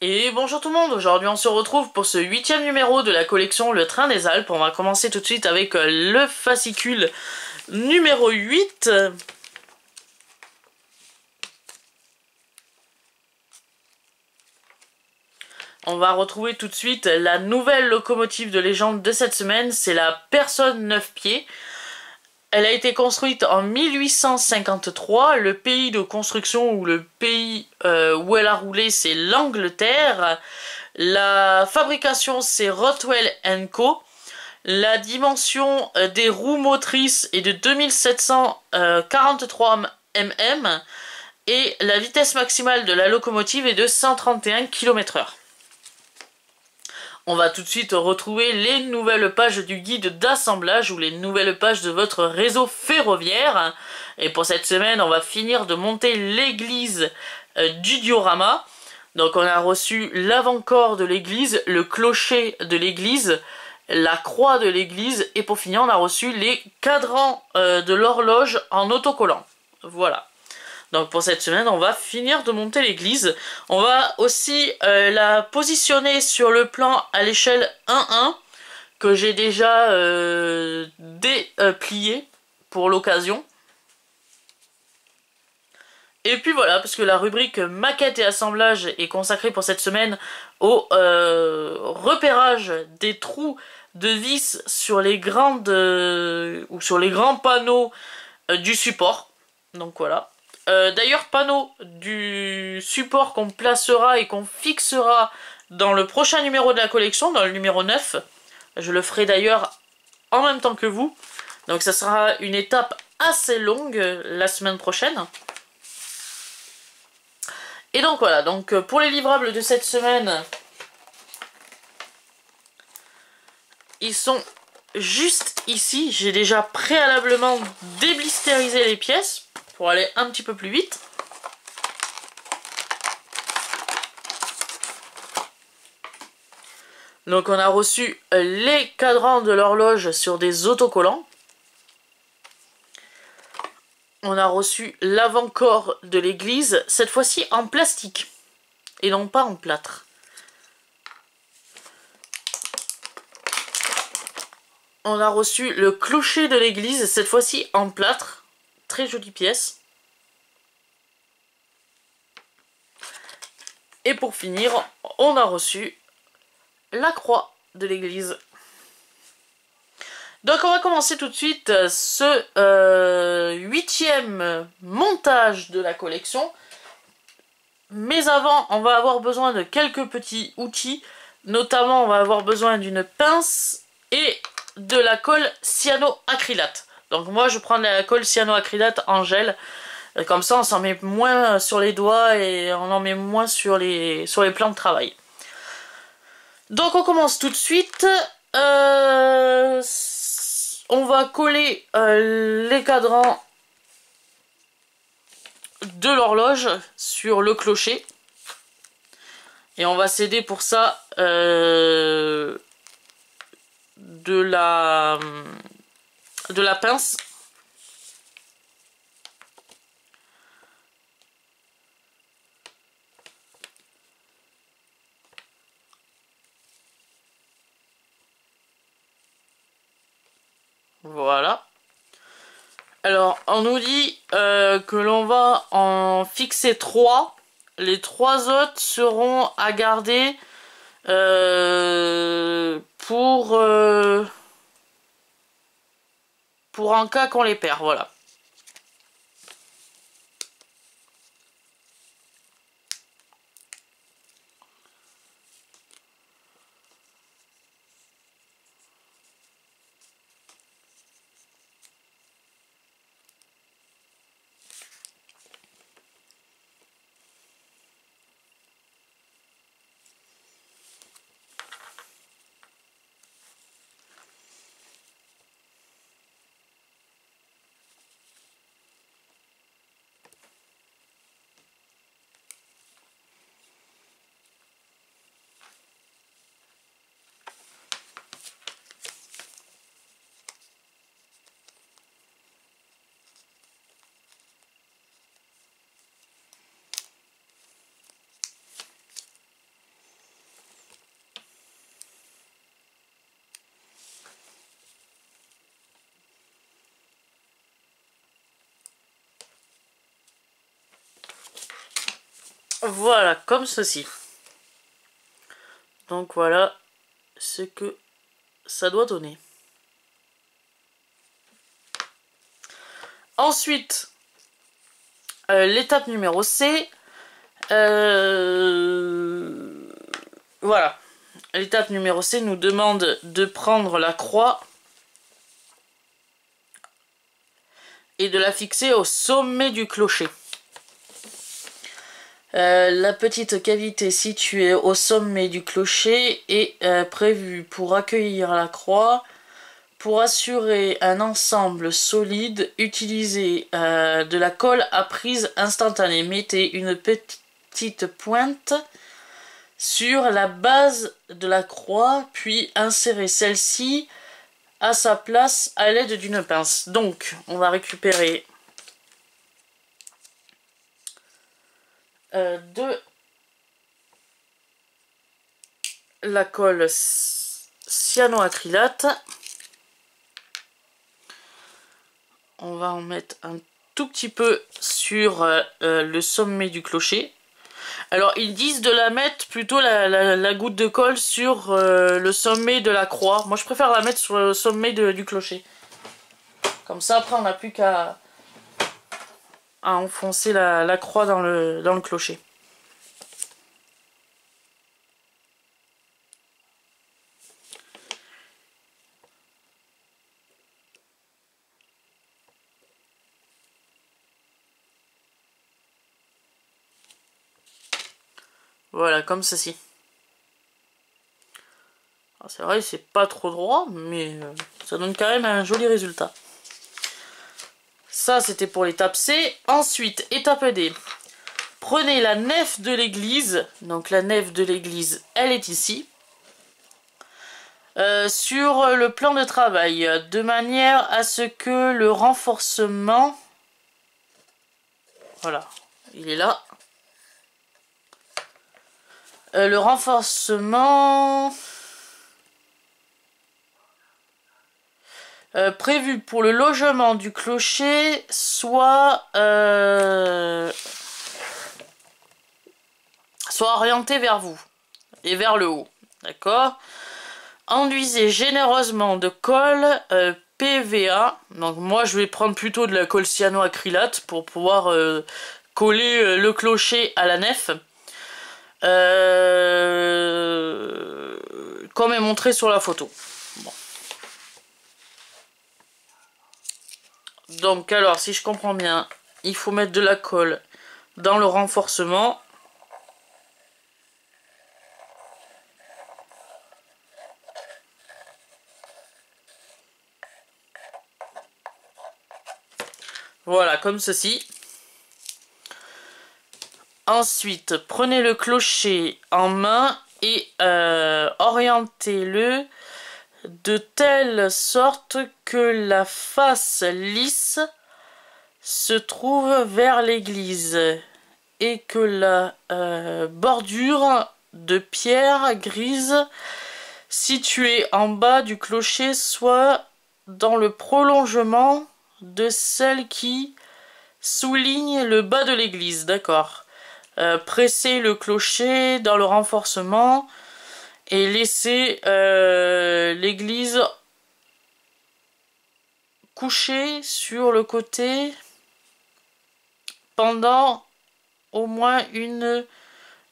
Et bonjour tout le monde, aujourd'hui on se retrouve pour ce 8e numéro de la collection Le Train des Alpes. On va commencer tout de suite avec le fascicule numéro 8. On va retrouver tout de suite la nouvelle locomotive de légende de cette semaine, c'est la Personne 9 pieds. Elle a été construite en 1853, le pays de construction ou le pays où elle a roulé c'est l'Angleterre. La fabrication c'est Rothwell Co. La dimension des roues motrices est de 2743 mm et la vitesse maximale de la locomotive est de 131 km/h. On va tout de suite retrouver les nouvelles pages du guide d'assemblage ou les nouvelles pages de votre réseau ferroviaire. Et pour cette semaine, on va finir de monter l'église du diorama. Donc on a reçu l'avant-corps de l'église, le clocher de l'église, la croix de l'église et pour finir on a reçu les cadrans de l'horloge en autocollant. Voilà. Donc pour cette semaine, on va finir de monter l'église. On va aussi la positionner sur le plan à l'échelle 1-1 que j'ai déjà déplié pour l'occasion. Et puis voilà, parce que la rubrique maquette et assemblage est consacrée pour cette semaine au repérage des trous de vis sur les grandes ou sur les grands panneaux du support. Donc voilà. D'ailleurs, panneau du support qu'on placera et qu'on fixera dans le prochain numéro de la collection, dans le numéro 9. Je le ferai d'ailleurs en même temps que vous. Donc ça sera une étape assez longue la semaine prochaine. Et donc voilà, donc pour les livrables de cette semaine, ils sont juste ici. J'ai déjà préalablement déblistérisé les pièces pour aller un petit peu plus vite. Donc on a reçu les cadrans de l'horloge sur des autocollants. On a reçu l'avant-corps de l'église, cette fois-ci en plastique et non pas en plâtre. On a reçu le clocher de l'église, cette fois-ci en plâtre. Très jolie pièce. Et pour finir, on a reçu la croix de l'église. Donc on va commencer tout de suite ce 8e montage de la collection. Mais avant, on va avoir besoin de quelques petits outils. Notamment, on va avoir besoin d'une pince et de la colle cyanoacrylate. Donc moi, je prends de la colle cyanoacrylate en gel. Comme ça, on s'en met moins sur les doigts et on en met moins sur les plans de travail. Donc on commence tout de suite. On va coller les cadrans de l'horloge sur le clocher. Et on va s'aider pour ça de la pince. Voilà. Alors, on nous dit que l'on va en fixer 3. Les 3 autres seront à garder pour en cas qu'on les perd. Voilà. Voilà, comme ceci. Donc voilà ce que ça doit donner. Ensuite, l'étape numéro C. Voilà. L'étape numéro C nous demande de prendre la croix et de la fixer au sommet du clocher. La petite cavité située au sommet du clocher est prévue pour accueillir la croix. Pour assurer un ensemble solide, utilisez de la colle à prise instantanée. Mettez une petite pointe sur la base de la croix, puis insérez celle-ci à sa place à l'aide d'une pince. Donc, on va récupérer de la colle cyanoacrylate. On va en mettre un tout petit peu sur le sommet du clocher. Alors ils disent de la mettre plutôt la goutte de colle sur le sommet de la croix. Moi je préfère la mettre sur le sommet du clocher. Comme ça après on n'a plus qu'à enfoncer la croix dans le clocher. Voilà, comme ceci. C'est vrai, c'est pas trop droit, mais ça donne quand même un joli résultat. Ça, c'était pour l'étape C. Ensuite, étape D. Prenez la nef de l'église. Donc la nef de l'église, elle est ici. Sur le plan de travail, de manière à ce que le renforcement... Voilà, il est là. Le renforcement prévu pour le logement du clocher soit orienté vers vous et vers le haut. D'accord? Enduisez généreusement de colle PVA. Donc moi je vais prendre plutôt de la colle cyanoacrylate pour pouvoir coller le clocher à la nef. Comme est montré sur la photo. Bon. Donc alors si je comprends bien, il faut mettre de la colle dans le renforcement. Voilà, comme ceci. Ensuite, prenez le clocher en main et orientez-le de telle sorte que la face lisse se trouve vers l'église et que la bordure de pierre grise située en bas du clocher soit dans le prolongement de celle qui souligne le bas de l'église. D'accord. Pressez le clocher dans le renforcement et laissez l'église couchée sur le côté pendant au moins une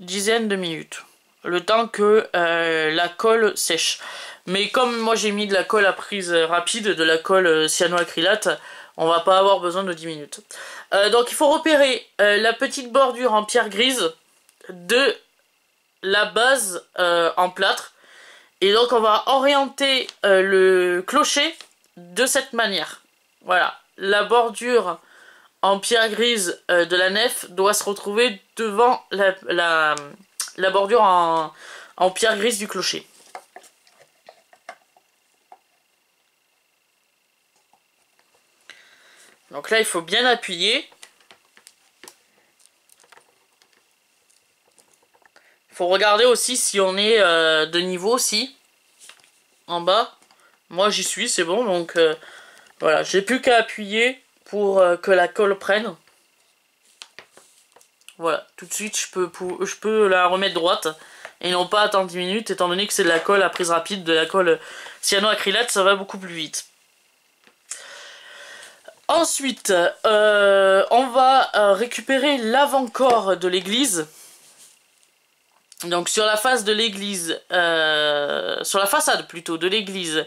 dizaine de minutes. Le temps que la colle sèche. Mais comme moi j'ai mis de la colle à prise rapide, de la colle cyanoacrylate, on va pas avoir besoin de 10 minutes. Donc il faut repérer la petite bordure en pierre grise de la base en plâtre. Et donc on va orienter le clocher de cette manière. Voilà, la bordure en pierre grise de la nef doit se retrouver devant la bordure en pierre grise du clocher. Donc là, il faut bien appuyer. Il faut regarder aussi si on est de niveau aussi. En bas. Moi, j'y suis, c'est bon. Donc voilà, j'ai plus qu'à appuyer pour que la colle prenne. Voilà, tout de suite je peux la remettre droite et non pas attendre 10 minutes étant donné que c'est de la colle à prise rapide, de la colle cyanoacrylate, ça va beaucoup plus vite. Ensuite, on va récupérer l'avant-corps de l'église. Donc sur la face de l'église, sur la façade plutôt de l'église,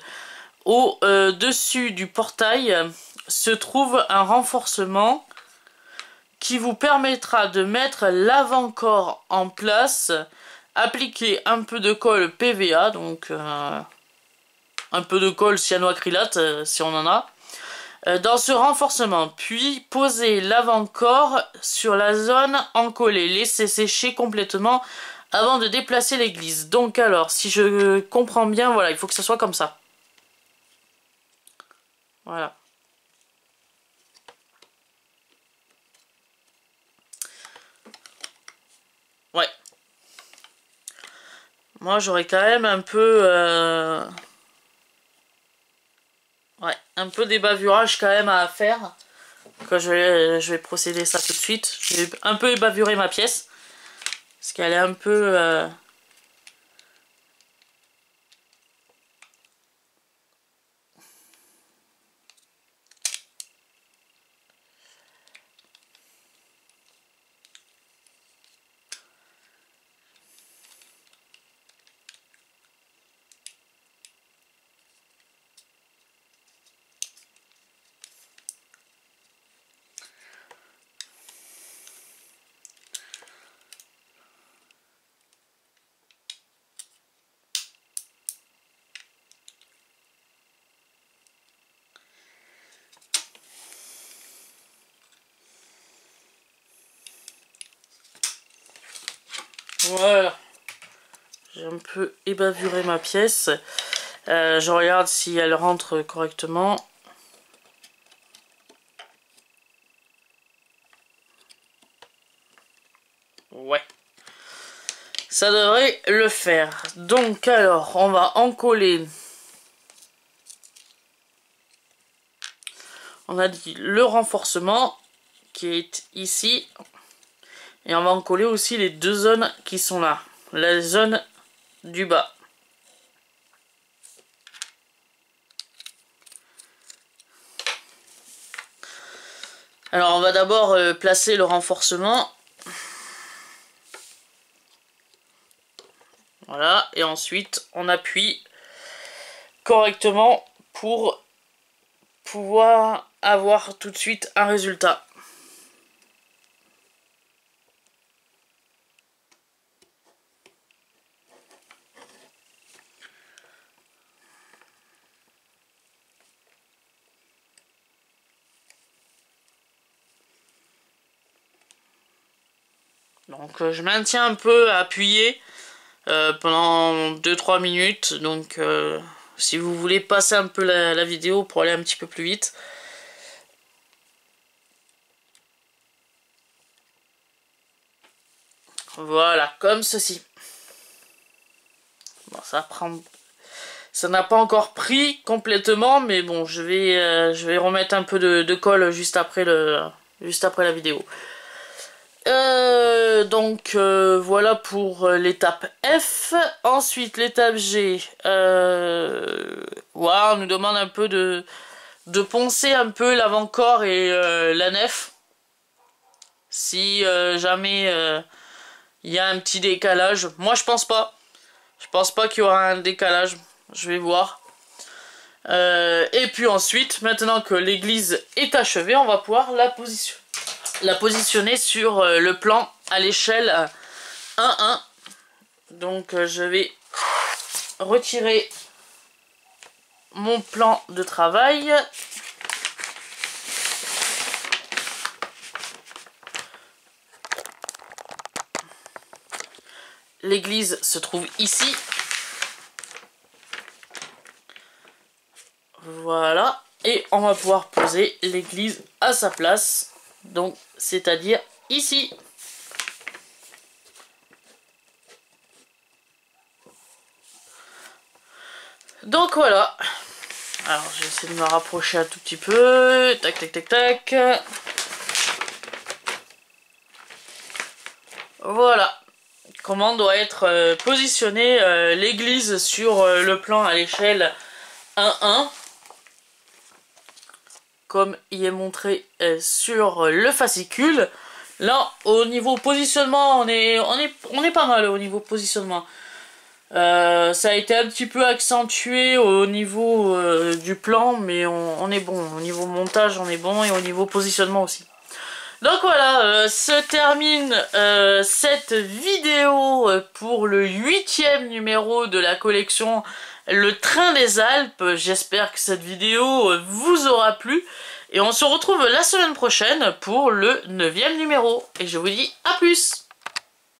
au-dessus du portail, se trouve un renforcement qui vous permettra de mettre l'avant-corps en place, appliquer un peu de colle PVA, donc un peu de colle cyanoacrylate si on en a, dans ce renforcement, puis poser l'avant-corps sur la zone encollée, laisser sécher complètement avant de déplacer l'église. Donc alors, si je comprends bien, voilà, il faut que ça soit comme ça. Voilà. Ouais. Moi, j'aurais quand même un peu... ouais, un peu d'ébavurage quand même à faire. Donc, je vais procéder ça tout de suite. Je vais un peu ébavurer ma pièce. Parce qu'elle est un peu... Voilà. J'ai un peu ébavuré ma pièce. Je regarde si elle rentre correctement. Ouais. Ça devrait le faire. Donc alors, on va encoller. On a dit le renforcement qui est ici. Et on va encoller aussi les deux zones qui sont là. La zone du bas. Alors on va d'abord placer le renforcement. Voilà, et ensuite on appuie correctement pour pouvoir avoir tout de suite un résultat. Donc je maintiens un peu appuyé pendant 2-3 minutes. Donc si vous voulez passer un peu la vidéo pour aller un petit peu plus vite. Voilà, comme ceci. Bon, ça n'a pas encore pris complètement, mais bon, je vais remettre un peu de colle juste après la vidéo. Donc voilà pour l'étape F. Ensuite l'étape G. Voilà, on nous demande un peu de poncer un peu l'avant-corps et la nef. Si jamais il y a un petit décalage. Moi je pense pas. Je pense pas qu'il y aura un décalage. Je vais voir. Et puis ensuite, maintenant que l'église est achevée, on va pouvoir la positionner sur le plan à l'échelle 1-1. Donc je vais retirer mon plan de travail. L'église se trouve ici. Voilà. Et on va pouvoir poser l'église à sa place. Donc, c'est-à-dire ici. Donc voilà. Alors, je vais essayer de me rapprocher un tout petit peu. Tac, tac, tac, tac. Voilà comment doit être positionnée l'église sur le plan à l'échelle 1-1. Comme il est montré sur le fascicule. Là, au niveau positionnement, on est pas mal au niveau positionnement. Ça a été un petit peu accentué au niveau du plan, mais on est bon. Au niveau montage, on est bon, et au niveau positionnement aussi. Donc voilà, se termine cette vidéo pour le 8e numéro de la collection Le Train des Alpes. J'espère que cette vidéo vous aura plu. Et on se retrouve la semaine prochaine pour le 9e numéro. Et je vous dis à plus!